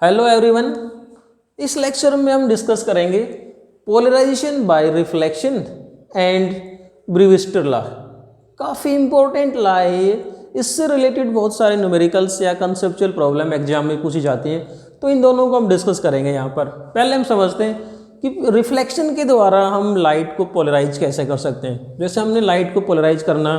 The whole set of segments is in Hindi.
Hello everyone. इस लेक्चर में हम डिस्कस करेंगे polarization by reflection and Brewster law. काफ़ी इंपॉर्टेंट लॉ है ये। इससे रिलेटेड बहुत सारे न्यूमेरिकल्स या कंसेप्चुअल प्रॉब्लम एग्जाम में पूछी जाती हैं, तो इन दोनों को हम डिस्कस करेंगे यहाँ पर। पहले हम समझते हैं कि रिफ्लेक्शन के द्वारा हम लाइट को पोलराइज कैसे कर सकते हैं। जैसे हमने लाइट को पोलराइज करना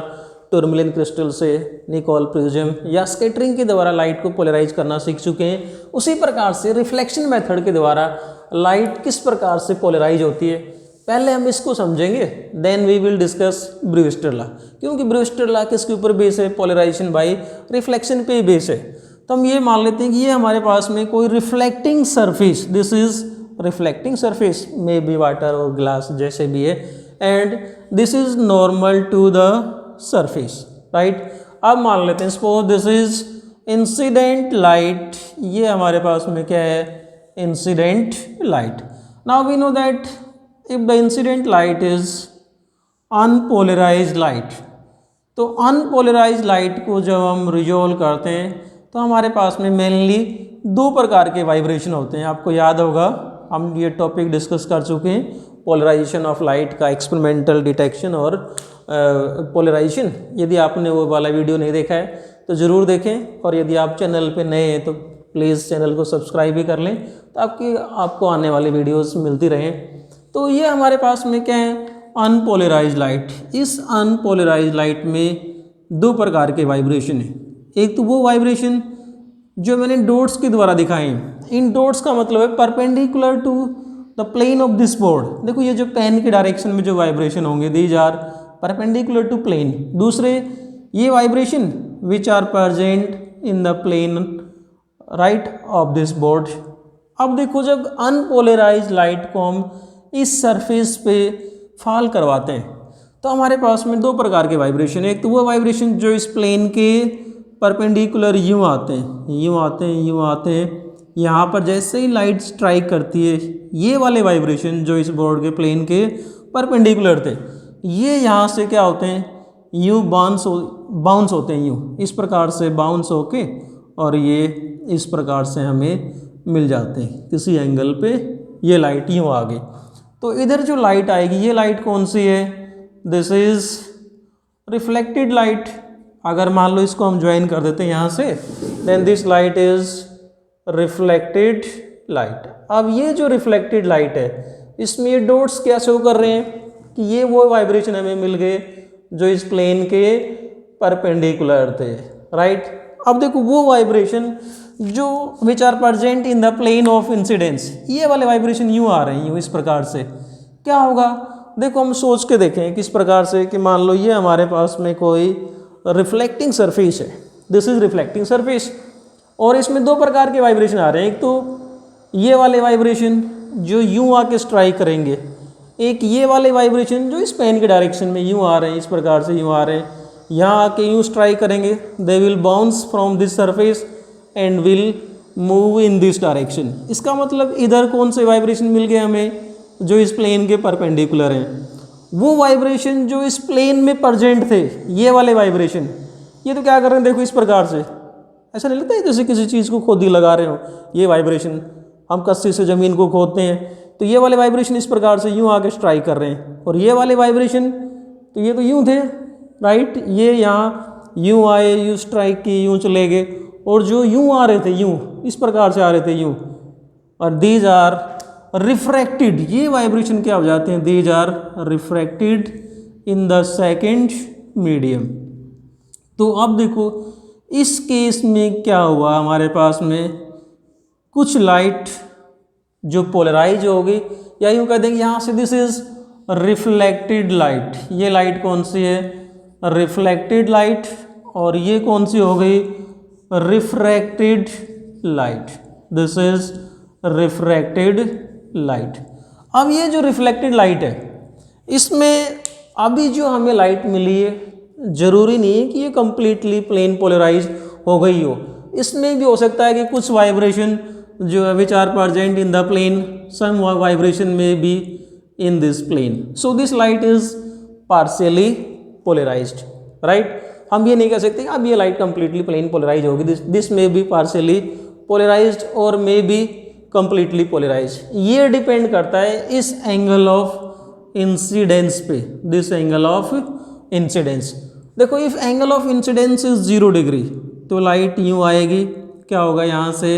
टूरमैलिन क्रिस्टल से, निकोल प्रिज्म या स्कैटरिंग के द्वारा लाइट को पोलराइज करना सीख चुके हैं, उसी प्रकार से रिफ्लेक्शन मेथड के द्वारा लाइट किस प्रकार से पोलराइज होती है पहले हम इसको समझेंगे, then we will discuss Brewster law. क्योंकि ब्रीविस्टर लॉ किसके ऊपर बेस है? पोलराइजेशन बाय रिफ्लेक्शन पे बेस है। तो हम ये मान लेते हैं कि ये हमारे पास में कोई reflecting surface, this is reflecting surface, may be water और ग्लास जैसे भी है, and this is normal to the surface, right. अब मान लेते हैं suppose this is incident light, ये हमारे पास में क्या है? Incident light. Now we know that if the incident light is unpolarised light, तो अनपोलराइज्ड लाइट को जब हम रिजॉल्व करते हैं तो हमारे पास में मेनली दो प्रकार के वाइब्रेशन होते हैं। आपको याद होगा हम ये टॉपिक डिस्कस कर चुके हैं, पोलराइजेशन ऑफ लाइट का एक्सपेरिमेंटल डिटेक्शन और पोलराइजेशन। यदि आपने वो वाला वीडियो नहीं देखा है तो ज़रूर देखें, और यदि आप चैनल पे नए हैं तो प्लीज़ चैनल को सब्सक्राइब भी कर लें ताकि आपको आने वाले वीडियोस मिलती रहें। तो ये हमारे पास में क्या है? Unpolarised light. इस अनपोलराइज्ड लाइट में दो प्रकार के वाइब्रेशन हैं। एक तो वो वाइब्रेशन जो मैंने डॉट्स के द्वारा दिखाए हैं। इन डॉट्स का मतलब है perpendicular to the plane of this board. देखो ये जो पेन की डायरेक्शन में जो वाइब्रेशन होंगे, these are perpendicular to plane. दूसरे ये vibration which are present in the plane right of this board. अब देखो जब अनपोलराइज्ड लाइट को हम इस सरफेस पे फॉल करवाते हैं तो हमारे पास में दो प्रकार के वाइब्रेशन है। एक तो वो वाइब्रेशन जो इस प्लेन के परपेंडिकुलर यूँ आते हैं, यूँ आते हैं, यूँ आते हैं। यहाँ पर जैसे ही लाइट स्ट्राइक करती है, ये वाले वाइब्रेशन जो इस बोर्ड के प्लेन के परपेंडिकुलर थे, ये यहाँ से क्या होते हैं? यूँ बाउंस होते हैं, यूँ इस प्रकार से बाउंस होके, और ये इस प्रकार से हमें मिल जाते हैं किसी एंगल पे। ये लाइट यूँ आ गई, तो इधर जो लाइट आएगी ये लाइट कौन सी है? This is reflected light. अगर मान लो इसको हम ज्वाइन कर देते हैं यहाँ से, then this light is reflected light. अब ये जो रिफ्लेक्टेड लाइट है इसमें ये डॉट्स क्या शो कर रहे हैं कि ये वो वाइब्रेशन हमें मिल गए जो इस प्लेन के परपेंडिकुलर थे, राइट। अब देखो वो वाइब्रेशन जो which are present in the plane of incidence, ये वाले वाइब्रेशन यूँ आ रहे हैं, यूँ इस प्रकार से। क्या होगा? देखो हम सोच के देखें किस प्रकार से, कि मान लो ये हमारे पास में कोई रिफ्लेक्टिंग सरफेस है, दिस इज रिफ्लेक्टिंग सरफेस, और इसमें दो प्रकार के वाइब्रेशन आ रहे हैं। एक तो ये वाले वाइब्रेशन जो यूँ आके स्ट्राइक करेंगे, एक ये वाले वाइब्रेशन जो इस पेन के डायरेक्शन में यूँ आ रहे हैं, इस प्रकार से यूँ आ रहे हैं, यहाँ आके यूँ स्ट्राइक करेंगे, they will bounce from this surface and will move in this direction. इसका मतलब इधर कौन से वाइब्रेशन मिल गए हमें? जो इस प्लेन के परपेंडिकुलर हैं। वो वाइब्रेशन जो इस प्लेन में प्रेजेंट थे, ये वाले वाइब्रेशन, ये तो क्या कर रहे हैं? देखो इस प्रकार से, ऐसा नहीं लगता है जैसे किसी चीज़ को खोदी लगा रहे हो। ये वाइब्रेशन हम कस्सी से ज़मीन को खोदते हैं तो ये वाले वाइब्रेशन इस प्रकार से यूँ आके स्ट्राइक कर रहे हैं, और ये वाले वाइब्रेशन तो ये तो यूँ थे, राइट। ये यहाँ यूँ आए, यूँ स्ट्राइक की, यूँ चले गए, और जो यूँ आ रहे थे यूँ इस प्रकार से आ रहे थे यूँ, और दीज आर रिफ्रैक्टेड। ये वाइब्रेशन क्या हो जाते हैं? These are refracted in the second medium. तो अब देखो इस केस में क्या हुआ, हमारे पास में कुछ लाइट जो पोलराइज होगी, या यूँ कह देंगे यहाँ से दिस इज रिफ्लेक्टेड लाइट। ये लाइट कौन सी है? Reflected light. और ये कौन सी हो गई? Refracted light. This is refracted light. अब ये जो रिफ्लेक्टेड लाइट है, इसमें अभी जो हमें लाइट मिली है, ज़रूरी नहीं है कि ये कम्प्लीटली प्लेन पोलराइज हो गई हो। इसमें भी हो सकता है कि कुछ वाइब्रेशन जो है which are present in the plane, some vibration may be in this plane, so this light is partially polarized, right. हम ये नहीं कह सकते कि अब ये लाइट कम्प्लीटली प्लेन पोलराइज होगी, this may be partially polarized और मे बी कंप्लीटली पोलराइज्ड। ये डिपेंड करता है इस एंगल ऑफ इंसिडेंस पे, दिस एंगल ऑफ इंसिडेंस। देखो if angle of incidence is 0 degree तो लाइट यूँ आएगी, क्या होगा यहाँ से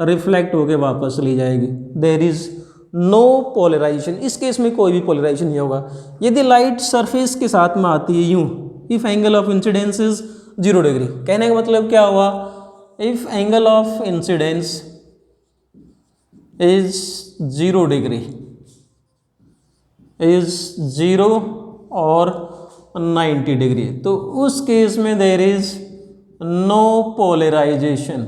रिफ्लेक्ट होके वापस ली जाएगी, देयर इज नो पोलराइजेशन। इस केस में कोई भी पोलराइजेशन नहीं होगा। यदि लाइट सरफेस के साथ में आती है यूँ, if angle of incidence is 0 degree, कहने का मतलब क्या हुआ, if angle of incidence is 0 degree, is 0 और 90 डिग्री, तो उस केस में देयर इज नो पोलराइजेशन।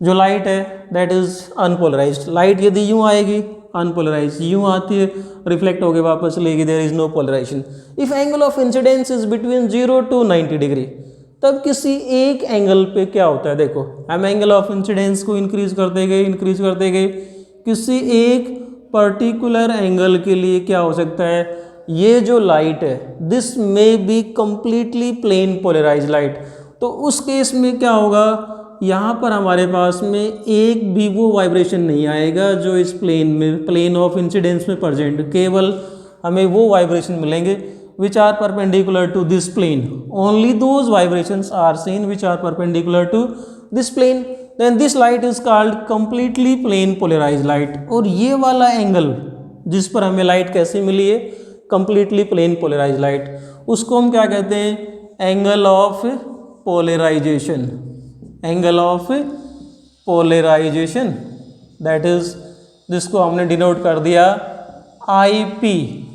जो लाइट है दैट इज अनपोलराइज्ड। लाइट यदि यूँ आएगी अनपोलराइज्ड, यूँ आती है रिफ्लेक्ट होकर वापस लेगी, there is no polarisation. If angle of incidence is between 0 to 90 degree, तब किसी एक एंगल पे क्या होता है, देखो हम एंगल ऑफ इंसिडेंस को इंक्रीज करते गए, किसी एक पर्टिकुलर एंगल के लिए क्या हो सकता है, ये जो लाइट है this may be completely plane polarised light. तो उस केस में क्या होगा, यहाँ पर हमारे पास में एक भी वो वाइब्रेशन नहीं आएगा जो इस प्लेन में, प्लेन ऑफ इंसिडेंस में प्रेजेंट, केवल हमें वो वाइब्रेशन मिलेंगे which are perpendicular to this plane. Only those vibrations are seen which are perpendicular to this plane. Then this light is called completely plane polarized light. और ये वाला एंगल जिस पर हमें लाइट कैसे मिली है, completely plane polarized light, उसको हम क्या कहते हैं, angle of polarisation, angle of polarisation, that is जिसको हमने डिनोट कर दिया IP।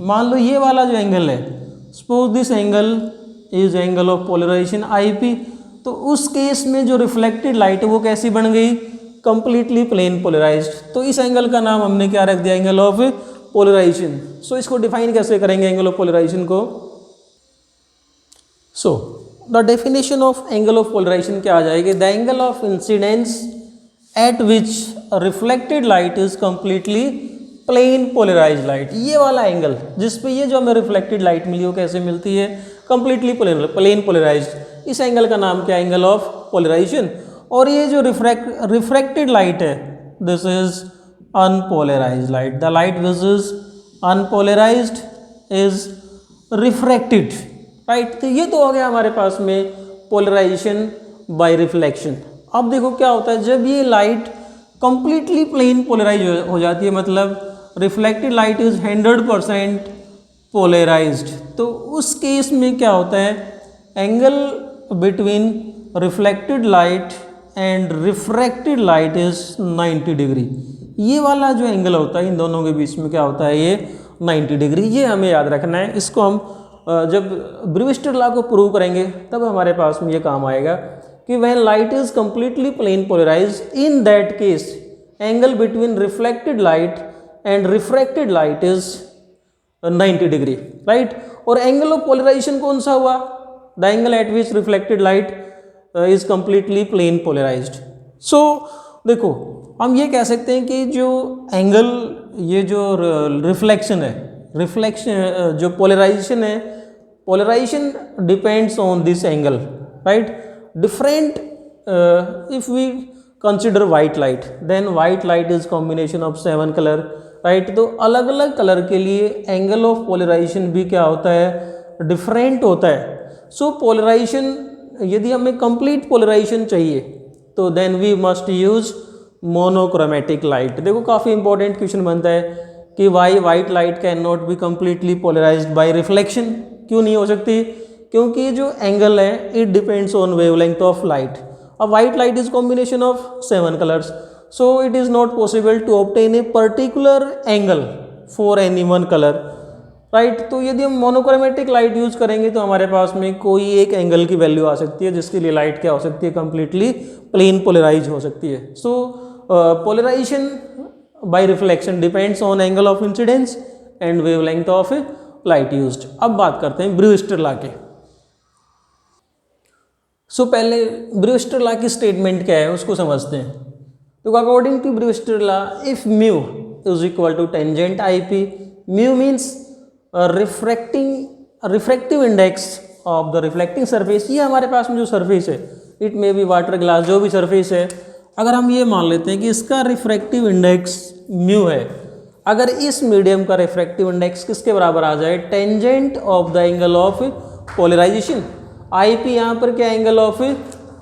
मान लो ये वाला जो एंगल है, suppose this angle is angle of polarisation IP, तो उस केस में जो रिफ्लेक्टेड लाइट है वो कैसी बन गई, कंप्लीटली प्लेन पोलराइज्ड। तो इस एंगल का नाम हमने क्या रख दिया, एंगल ऑफ पोलराइजेशन। सो इसको डिफाइन कैसे करेंगे एंगल ऑफ पोलराइजेशन को, so the definition of angle of polarisation क्या आ जाएगी, the angle of incidence at which reflected light is completely plane polarised light. ये वाला एंगल जिस पे ये जो हमें रिफ्लेक्टेड लाइट मिली वो कैसे मिलती है, कंप्लीटली प्लेन पोलराइज्ड। इस एंगल का नाम क्या है, एंगल ऑफ पोलराइजेशन। और ये जो रिफ्रैक्टेड लाइट है this is unpolarised light, the light which is unpolarised is refracted, right. तो ये तो हो गया हमारे पास में पोलराइजेशन बाय रिफ्लेक्शन। अब देखो क्या होता है, जब ये लाइट कंप्लीटली प्लेन पोलराइज हो जाती है, मतलब रिफ्लेक्टेड लाइट इज 100% पोलराइज्ड, तो उस केस में क्या होता है, angle between reflected light and refracted light is 90 degree. ये वाला जो एंगल होता है इन दोनों के बीच में क्या होता है, ये 90 डिग्री। ये हमें याद रखना है। इसको हम जब ब्रीविस्टर लॉ को प्रूव करेंगे तब हमारे पास में ये काम आएगा कि when light is completely plane polarized, in that case angle between reflected light and refracted light is 90 degree, right. और एंगल ऑफ पोलराइजेशन कौन सा हुआ, the angle at which reflected light is completely plane polarized. So देखो हम ये कह सकते हैं कि जो एंगल, ये जो रिफ्लेक्शन है, रिफ्लेक्शन जो पोलराइजेशन है, polarisation depends on this angle, right. different if we consider white light, then white light is combination of 7 color, right। तो अलग अलग कलर के लिए एंगल ऑफ पोलराइजेशन भी क्या होता है, डिफरेंट होता है। सो पोलराइजेशन, यदि हमें कंप्लीट पोलराइजेशन चाहिए तो then we must use monochromatic light. देखो काफ़ी इंपॉर्टेंट क्वेश्चन बनता है कि why white light can not be completely polarized by reflection, क्यों नहीं हो सकती, क्योंकि जो एंगल है it depends on wavelength of light. अब white light is combination of 7 colours, so it is not possible to obtain a particular angle for any one colour, right. तो यदि हम मोनोक्रोमेटिक लाइट यूज करेंगे तो हमारे पास में कोई एक एंगल की वैल्यू आ सकती है जिसके लिए लाइट क्या हो सकती है, कंप्लीटली प्लेन पोलराइज हो सकती है। So polarization by reflection depends on angle of incidence and wavelength of light used. अब बात करते हैं ब्रीविस्टर लॉ के। सो पहले ब्रीविस्टर लॉ की स्टेटमेंट क्या है उसको समझते हैं। तो according to Brewster law, if mu is equal to tangent IP, mu means refractive index of the reflecting surface. ये हमारे पास में जो सरफेस है it may be water glass, जो भी सरफेस है, अगर हम ये मान लेते हैं कि इसका रिफ्रैक्टिव इंडेक्स म्यू है, अगर इस मीडियम का रिफ्रैक्टिव इंडेक्स किसके बराबर आ जाए, tangent of the angle of polarisation. I P यहाँ पर क्या एंगल ऑफ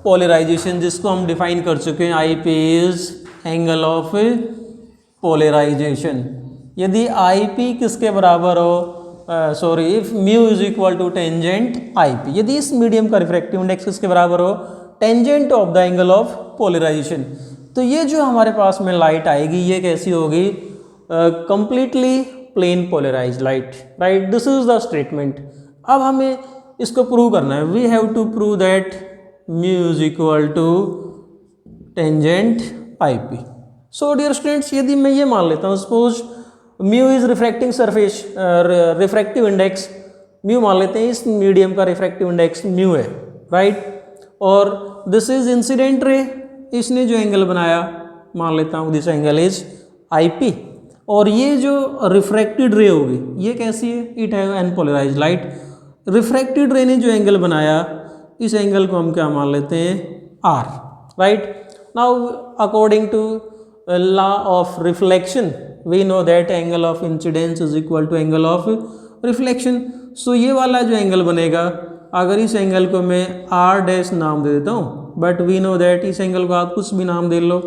पोलराइजेशन, जिसको हम डिफाइन कर चुके हैं, I P is angle of polarisation. यदि आई पी किसके बराबर हो, sorry, if mu is equal to tangent I P, यदि इस मीडियम का रिफ्रैक्टिव इंडेक्स किसके बराबर हो, tangent of the angle of polarisation, तो ये जो हमारे पास में लाइट आएगी ये कैसी होगी, completely plane polarise light, right. This is the statement. अब हमें इसको प्रूव करना है, we have to prove that mu is equal to tangent I P. So dear students, यदि मैं ये मान लेता हूँ, suppose mu is refracting surface, refractive index mu मान लेते हैं, इस मीडियम का रिफ्रैक्टिव इंडेक्स म्यू है, राइट, और दिस इज इंसिडेंट रे, इसने जो एंगल बनाया मान लेता हूँ this angle is I P, और ये जो रिफ्रैक्टेड रे होगी ये कैसी है, it have unpolarised light. Refracted रे ने जो एंगल बनाया इस एंगल को हम क्या मान लेते हैं, R, right. Now according to law of reflection we know that angle of incidence is equal to angle of reflection. So ये वाला जो एंगल बनेगा, अगर इस एंगल को मैं आर डैश नाम दे देता हूँ, बट वी नो दैट इस एंगल को आप कुछ भी नाम दे लो,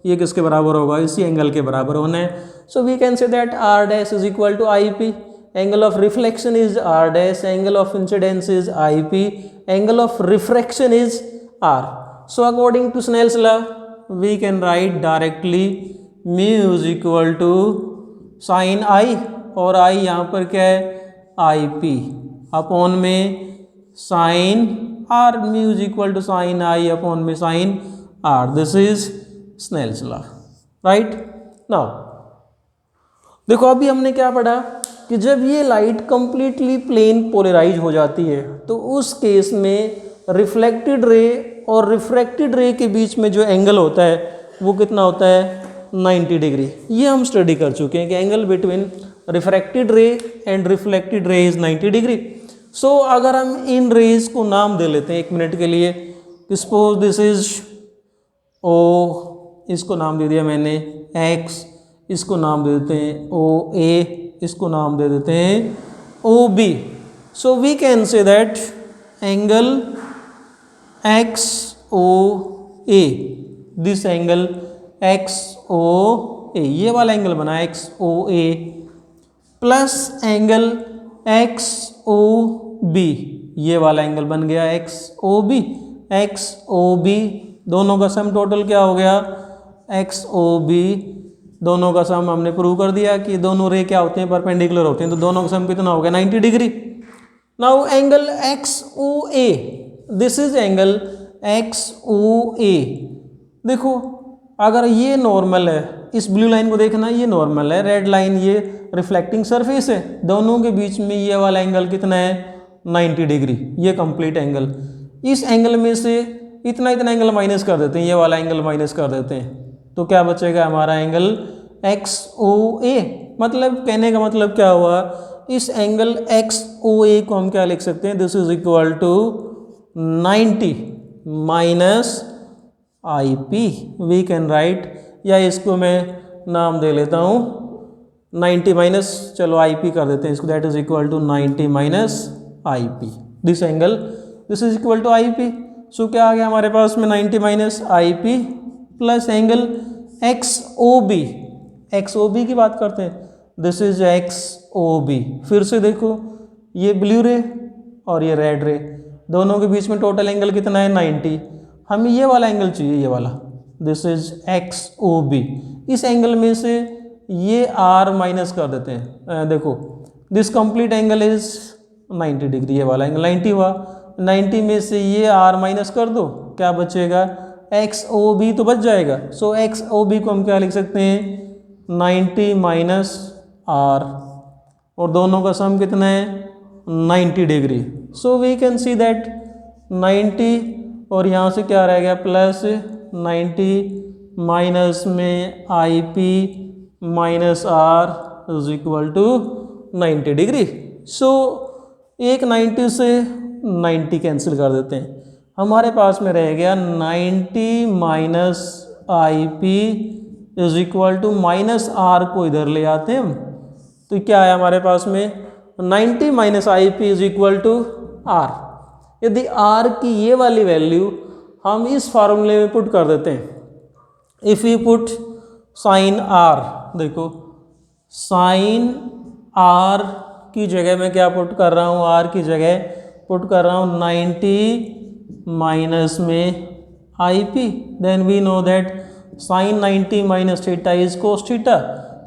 ये किसके बराबर होगा, इसी एंगल के बराबर होना है। So we can say that R dash is equal to I P, angle of reflection is R dash, angle of incidence is I P, angle of refraction is R. So according to Snell's law we can write directly mu is equal to sine I, और आई यहाँ पर क्या है, आई पी अपॉन में sine R, mu is equal to sine I upon में sine are. This is Snell's law, right. Now देखो अभी हमने क्या पढ़ा कि जब ये लाइट कंप्लीटली प्लेन पोलराइज हो जाती है तो उस केस में रिफ्लेक्टेड रे और रिफ्रैक्टेड रे के बीच में जो एंगल होता है वो कितना होता है, 90 डिग्री। ये हम स्टडी कर चुके हैं कि angle between refracted ray and reflected ray is 90 degree. So अगर हम इन रेज को नाम दे लेते हैं 1 मिनट के लिए, सपोज दिस इज ओ, इसको नाम दे दिया मैंने एक्स, इसको नाम दे देते हैं ओ ए, इसको नाम दे देते हैं O B. So we can say that angle X O A, this angle X O A, ये वाला एंगल बना X O A, plus angle X O B, ये वाला एंगल बन गया एक्स ओ बी, एक्स ओ बी, दोनों का सम टोटल क्या हो गया, एक्स ओ बी, दोनों का सम हमने प्रूव कर दिया कि दोनों रे क्या होते हैं, परपेंडिकुलर होते हैं, तो दोनों का सम कितना हो गया, 90 degree. Now angle X O A, this is angle X O A. देखो अगर ये नॉर्मल है, इस ब्लू लाइन को देखना, ये नॉर्मल है, रेड लाइन ये रिफ्लेक्टिंग सरफेस है, दोनों के बीच में ये वाला एंगल कितना है, 90 डिग्री, ये कंप्लीट एंगल। इस एंगल में से इतना इतना एंगल माइनस कर देते हैं, ये वाला एंगल माइनस कर देते हैं, तो क्या बचेगा हमारा एंगल एक्स ओ ए। मतलब कहने का मतलब क्या हुआ, इस एंगल एक्स ओ ए को हम क्या लिख सकते हैं, this is equal to 90 minus I P, we can write, या इसको मैं नाम दे लेता हूँ 90 माइनस, चलो आई पी कर देते हैं इसको, that is equal to 90 minus I P, this angle this is equal to I P. So क्या आ गया हमारे पास में 90 minus I P plus angle X O B, x ओ बी की बात करते हैं, this is X O B. फिर से देखो ये ब्लू रे और ये रेड रे, दोनों के बीच में टोटल एंगल कितना है, 90। हमें ये वाला एंगल चाहिए, ये वाला, this is X O B. इस एंगल में से ये आर माइनस कर देते हैं, देखो this complete angle is 90 degree, ये वाला एंगल 90 हुआ, 90 में से ये आर माइनस कर दो, क्या बचेगा, एक्स ओ बी तो बच जाएगा। सो एक्स ओ बी को हम क्या लिख सकते हैं, 90 माइनस आर, और दोनों का सम कितना है, 90 degree. So we can see that 90 और यहाँ से क्या रह गया, प्लस 90 माइनस में I P minus R is equal to 90 degree. So एक 90 से 90 कैंसिल कर देते हैं, हमारे पास में रह गया 90 minus I P is equal to minus R को इधर ले आते हैं हम, तो क्या है हमारे पास में 90 minus I P is equal to R. यदि आर की ये वाली वैल्यू हम इस फार्मूले में पुट कर देते हैं, if you put sine R, देखो साइन आर की जगह मैं क्या पुट कर रहा हूँ, आर की जगह पुट कर रहा हूँ 90 माइनस में I P, then we know that sine 90 minus theta is cos theta,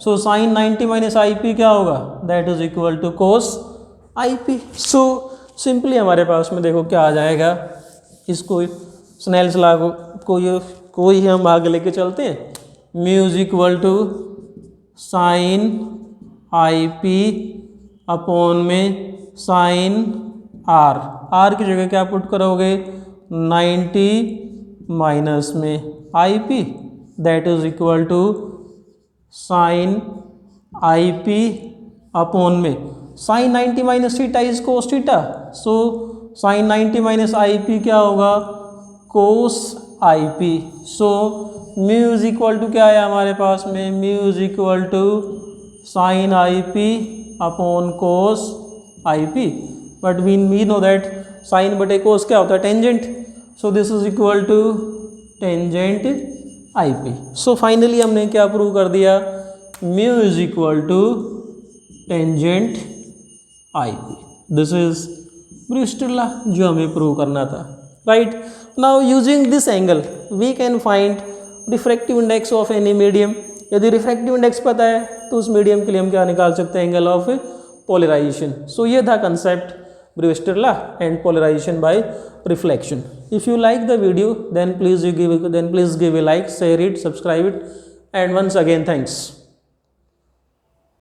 so sine 90 minus I P क्या होगा, that is equal to cos I P. So simply हमारे पास में देखो क्या आ जाएगा, इसको स्नेल्स लॉ को ही हम आगे लेके चलते हैं, mu is equal to sine I P upon में साइन आर, आर की जगह क्या पुट करोगे 90 माइनस में I P, that is equal to sine I P upon में sine 90 minus theta is cos theta, so sine 90 minus I P क्या होगा, cos I P. So mu is equal to क्या है हमारे पास में, mu is equal to sine I P upon cos I P, but we know that sine बटे कोस क्या होता है, tangent, so this is equal to tangent I P. So finally हमने क्या प्रूव कर दिया, mu is equal to tangent I P. This is Brewster law जो हमें प्रूव करना था, right. Now using this angle we can find refractive index of any medium. यदि रिफ्रैक्टिव इंडेक्स पता है तो उस मीडियम के लिए हम क्या निकाल सकते हैं, एंगल ऑफ पोलराइजेशन। सो ये था concept Brewster law and polarisation by reflection. If you like the video, then please give a like, share it, subscribe it, and once again thanks.